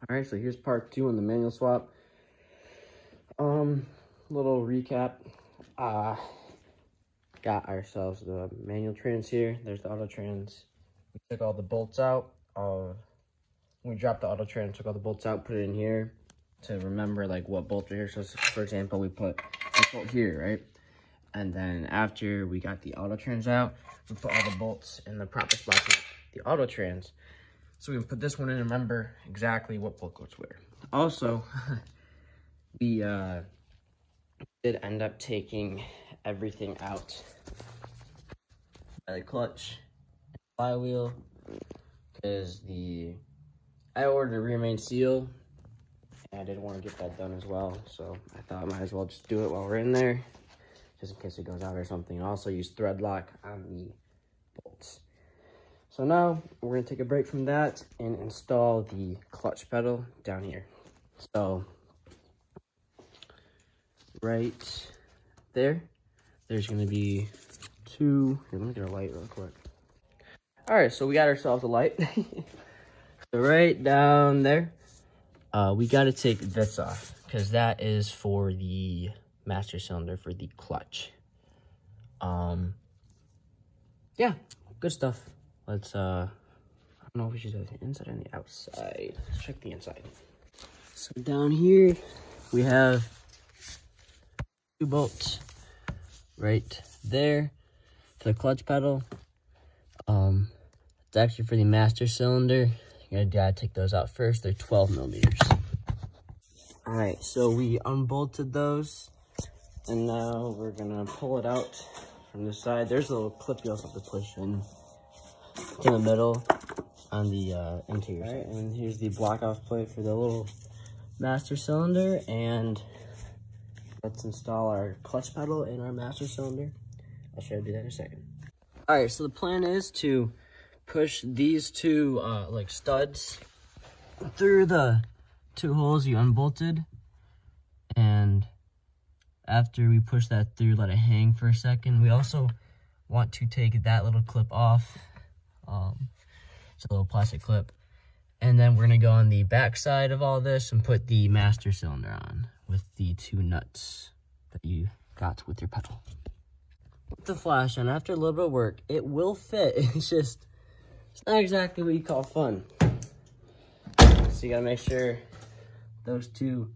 All right, so here's part 2 on the manual swap. Little recap. Got ourselves the manual trans here. There's the auto trans. We took all the bolts out. We dropped the auto trans, took all the bolts out, put it in here to remember like what bolts are here. So for example, we put this bolt here, right? And then after we got the auto trans out, we put all the bolts in the proper spots of the auto trans. So we can put this one in and remember exactly what bolt goes where. Also, we did end up taking everything out. The clutch, flywheel, because I ordered a rear main seal, and I didn't want to get that done as well. So I thought I might as well just do it while we're in there, just in case it goes out or something. I also use thread lock on the bolts. So now we're gonna take a break from that and install the clutch pedal down here. So right there's gonna be 2. Here, let me get a light real quick. All right, so we got ourselves a light. So right down there, we got to take this off because that is for the master cylinder for the clutch. Yeah, good stuff. Let's I don't know if we should do the inside and the outside. Let's check the inside. So down here we have 2 bolts right there for the clutch pedal. It's actually for the master cylinder. You gotta take those out first. They're 12 millimeters. All right, so we unbolted those, and now we're gonna pull it out from the side. There's a little clip you also have to push in the middle on the interior side. And here's the block off plate for the little master cylinder, and let's install our clutch pedal in our master cylinder. I'll show you how to do that in a second. All right, so the plan is to push these 2 like studs through the 2 holes you unbolted, and after we push that through, let it hang for a second. We also want to take that little clip off. It's a little plastic clip, and then we're gonna go on the back side of all this and put the master cylinder on with the 2 nuts that you got with your pedal. With the flash on, after a little bit of work, it will fit. It's not exactly what you call fun. So you gotta make sure those 2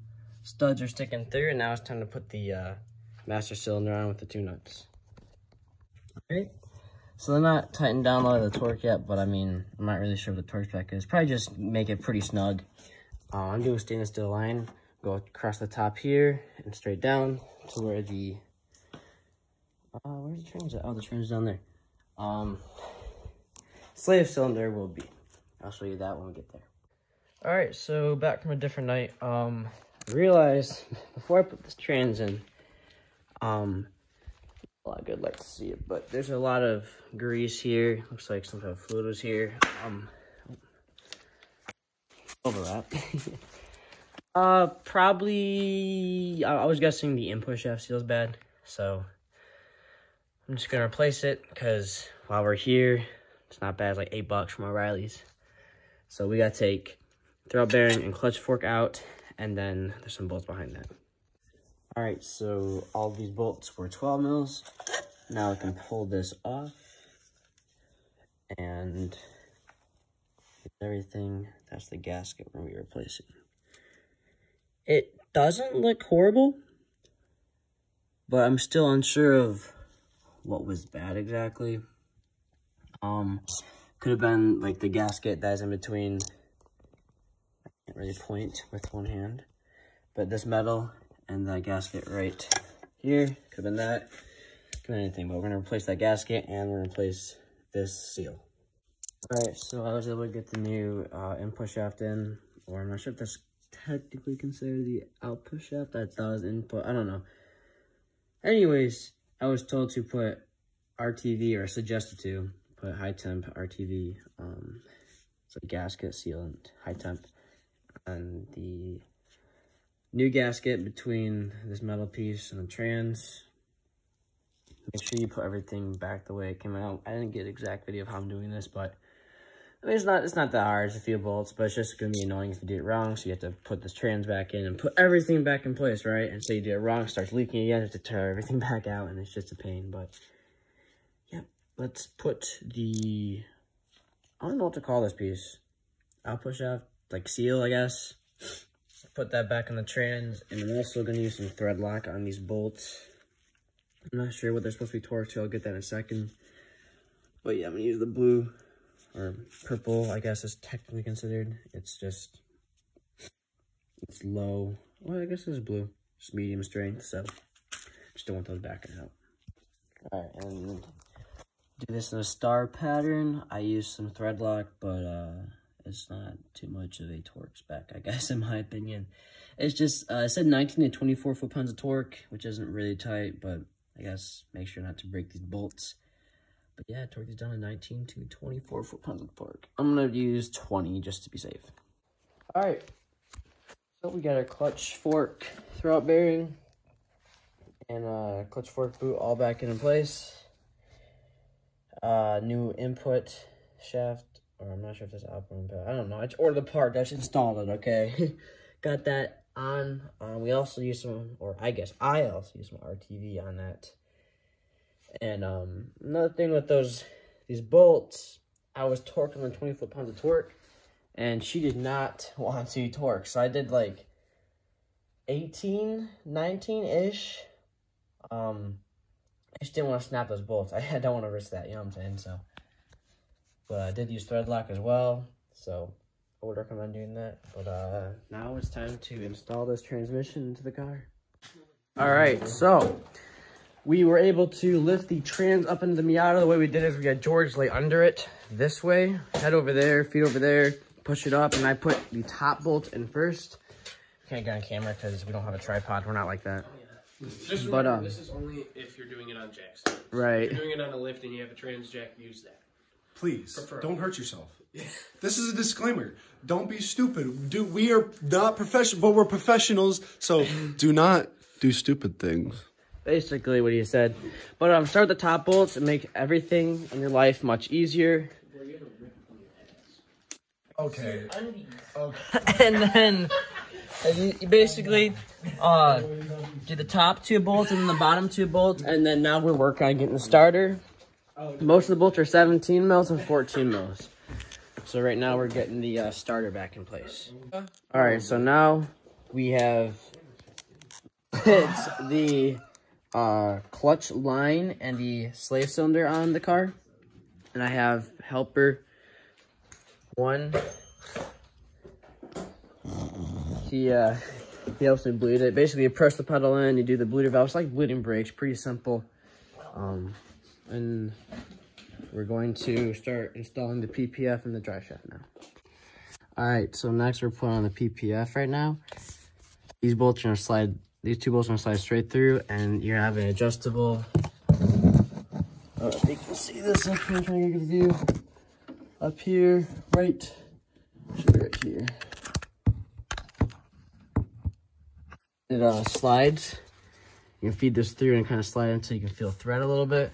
studs are sticking through, and now it's time to put the master cylinder on with the 2 nuts. All right. So they're not tightened down a lot of the torque yet, but I mean, I'm not really sure what the torque spec is. Probably just make it pretty snug. I'm doing stainless steel line. Go across the top here and straight down to where the, where's the trans at? Oh, the tran's down there. Slave cylinder will be. I'll show you that when we get there. All right, so back from a different night. I realized before I put this trans in, a lot of good light to see it, but there's a lot of grease here. Looks like some kind of fluid was here. Overlap. Probably, I was guessing the input shaft seal's bad, so I'm just gonna replace it because while we're here, it's not bad. It's like $8 from O'Reilly's. So we gotta take throttle bearing and clutch fork out, and then there's some bolts behind that. All right, so all these bolts were 12 mils. Now I can pull this off and everything. That's the gasket we're gonna be replacing. It doesn't look horrible, but I'm still unsure of what was bad exactly. Could have been like the gasket that's in between. I can't really point with one hand, but this metal and that gasket right here, could have been that, could have been anything, but we're gonna replace that gasket and we're gonna replace this seal. All right, so I was able to get the new input shaft in, or I'm not sure if that's technically considered the output shaft. I thought it was input, I don't know. Anyways, I was told to put RTV, or suggested to put high temp RTV, so gasket sealant, high temp, and the new gasket between this metal piece and the trans. Make sure you put everything back the way it came out. I didn't get an exact video of how I'm doing this, but I mean, it's not that hard. It's a few bolts, but it's just going to be annoying if you do it wrong. So you have to put the trans back in and put everything back in place, right? And so you do it wrong, it starts leaking again, you have to tear everything back out, and it's just a pain. But, yeah, let's put the, I don't know what to call this piece. Output shaft, like seal, I guess. Put that back on the trans, and I'm also going to use some thread lock on these bolts. I'm not sure what they're supposed to be torqued to. I'll get that in a second. But, yeah, I'm going to use the blue. Or purple, I guess is technically considered. It's low. Well, I guess it's blue. It's medium strength, so just don't want those backing out. Alright, and do this in a star pattern. I use some thread lock, but it's not too much of a torque spec, I guess, in my opinion. It's just, it said 19 to 24 foot-pounds of torque, which isn't really tight, but I guess make sure not to break these bolts. But yeah, torque is down to 19 to 24 foot-pounds of torque. I'm going to use 20 just to be safe. All right. So we got our clutch fork throwout bearing and clutch fork boot all back in place. New input shaft, or I'm not sure if this output input. I don't know. I just ordered the part. I just installed it, okay? Got that on. We also use some, or I guess I also use some RTV on that. And another thing with these bolts, I was torquing on 20 foot-pounds of torque, and she did not want to torque. So I did like 18, 19-ish. I just didn't want to snap those bolts. I don't want to risk that, you know what I'm saying? So, but I did use thread lock as well, so I would recommend doing that. But now it's time to install this transmission into the car. All right, so we were able to lift the trans up into the Miata. The way we did it is we got George lay under it this way, head over there, feet over there, push it up, and I put the top bolt in first. Can't get on camera because we don't have a tripod. We're not like that. Just remember, this is only if you're doing it on jacks. Right. If you're doing it on a lift and you have a trans jack, use that. Please, don't hurt yourself. This is a disclaimer. Don't be stupid. We are not professional, but we're professionals, so do not do stupid things. Basically what he said. But start the top bolts and make everything in your life much easier. Okay. And then you basically do the top two bolts and then the bottom two bolts, and then now we're working on getting the starter. Most of the bolts are 17 mils and 14 mils. So right now we're getting the starter back in place. All right, so now we have the clutch line and the slave cylinder on the car, and I have helper 1. He helps me bleed it. Basically, you press the pedal in, you do the bleeder valve. It's like bleeding brakes, pretty simple. And we're going to start installing the PPF and the drive shaft now. All right, so next we're putting on the PPF right now. These bolts are gonna slide. These two bolts are gonna slide straight through, and you're gonna have an adjustable. I think you can see this up here. I'm trying to get a view. Up here, right. Should be right here. It slides. You can feed this through and kind of slide until you can feel thread a little bit.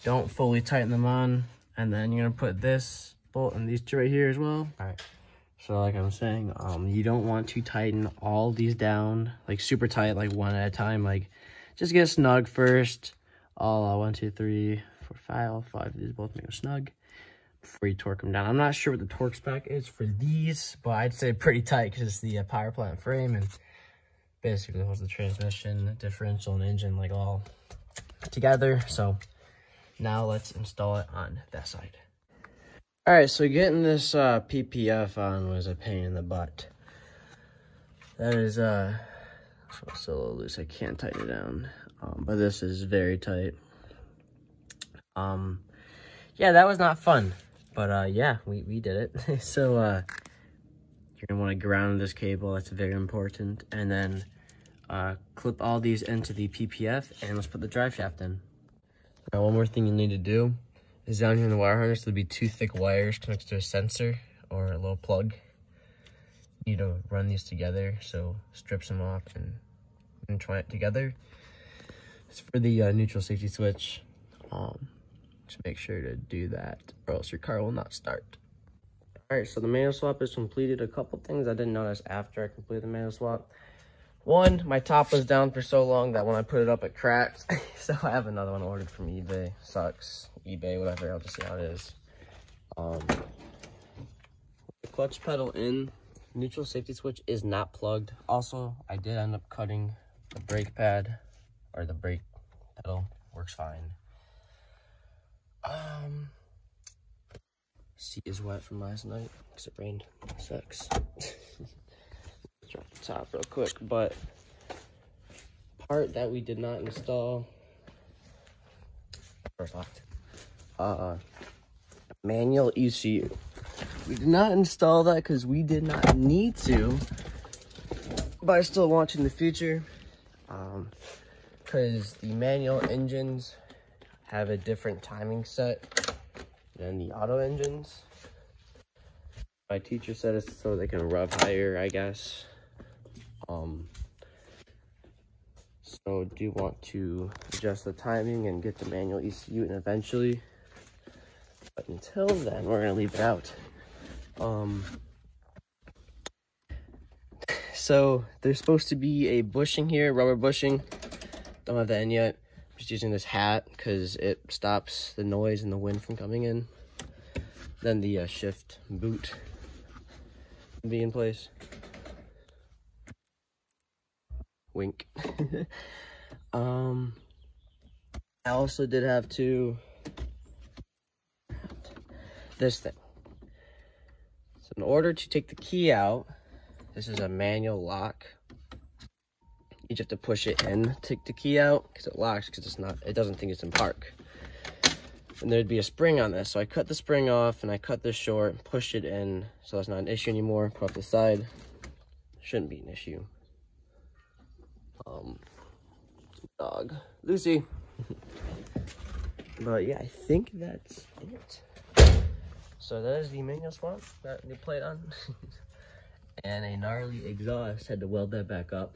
Don't fully tighten them on, and then you're gonna put this bolt and these two right here as well. All right. So like I'm saying, you don't want to tighten all these down like super tight, like one at a time. Like just get snug first. All 1, 2, 3, 4, 5, all 5 of these bolts make them snug before you torque them down. I'm not sure what the torque spec is for these, but I'd say pretty tight because it's the power plant frame and basically holds the transmission, differential, and engine like all together. So now let's install it on that side. All right, so getting this PPF on was a pain in the butt. That is still a little loose. I can't tighten it down, but this is very tight. Yeah, that was not fun, but yeah, we did it. So you're gonna want to ground this cable. That's very important, and then clip all these into the PPF, and let's put the drive shaft in. Now, one more thing you need to do is down here in the wire harness, there'll be 2 thick wires connected to a sensor or a little plug. You need to run these together, so strip them off and try it together. It's for the neutral safety switch. Just make sure to do that, or else your car will not start. All right, so the manual swap is completed. A couple things I didn't notice after I completed the manual swap. One, my top was down for so long that when I put it up, it cracked. So I have another one ordered from eBay. Sucks. eBay, whatever. I'll just see how it is. The clutch pedal in, neutral safety switch is not plugged. Also, I did end up cutting the brake pad, or the brake pedal. Works fine. Seat is wet from last night because it rained. Sucks. Drop the top real quick, but part that we did not install, first locked, manual ECU. We did not install that because we did not need to, but I still want to in the future, because the manual engines have a different timing set than the auto engines. My teacher said it's so they can rev higher, I guess. So do want to adjust the timing and get the manual ECU in eventually. But until then, we're gonna leave it out. So there's supposed to be a bushing here, rubber bushing. Don't have that in yet. I'm just using this hat because it stops the noise and the wind from coming in. Then the shift boot will be in place. Wink. I also did have to this thing. So in order to take the key out, this is a manual lock. You just have to push it in to take the key out because it locks because it doesn't think it's in park. And there'd be a spring on this, so I cut the spring off and I cut this short, pushed it in, so that's not an issue anymore. Put off the side, shouldn't be an issue. Dog, Lucy. But yeah, I think that's it. So that is the manual swap that they played on. And a gnarly exhaust, had to weld that back up.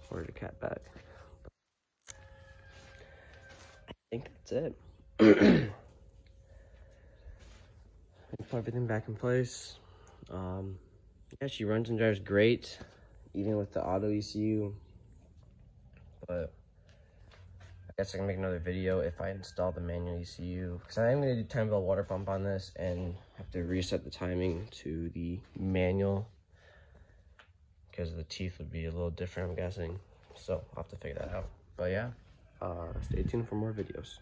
Ordered a cat back. I think that's it. Put everything back in place. Yeah, she runs and drives great, even with the auto ECU. But I guess I can make another video if I install the manual ECU, because I am going to do 10 volt water pump on this and have to reset the timing to the manual because the teeth would be a little different, I'm guessing. So I'll have to figure that out. But yeah, stay tuned for more videos.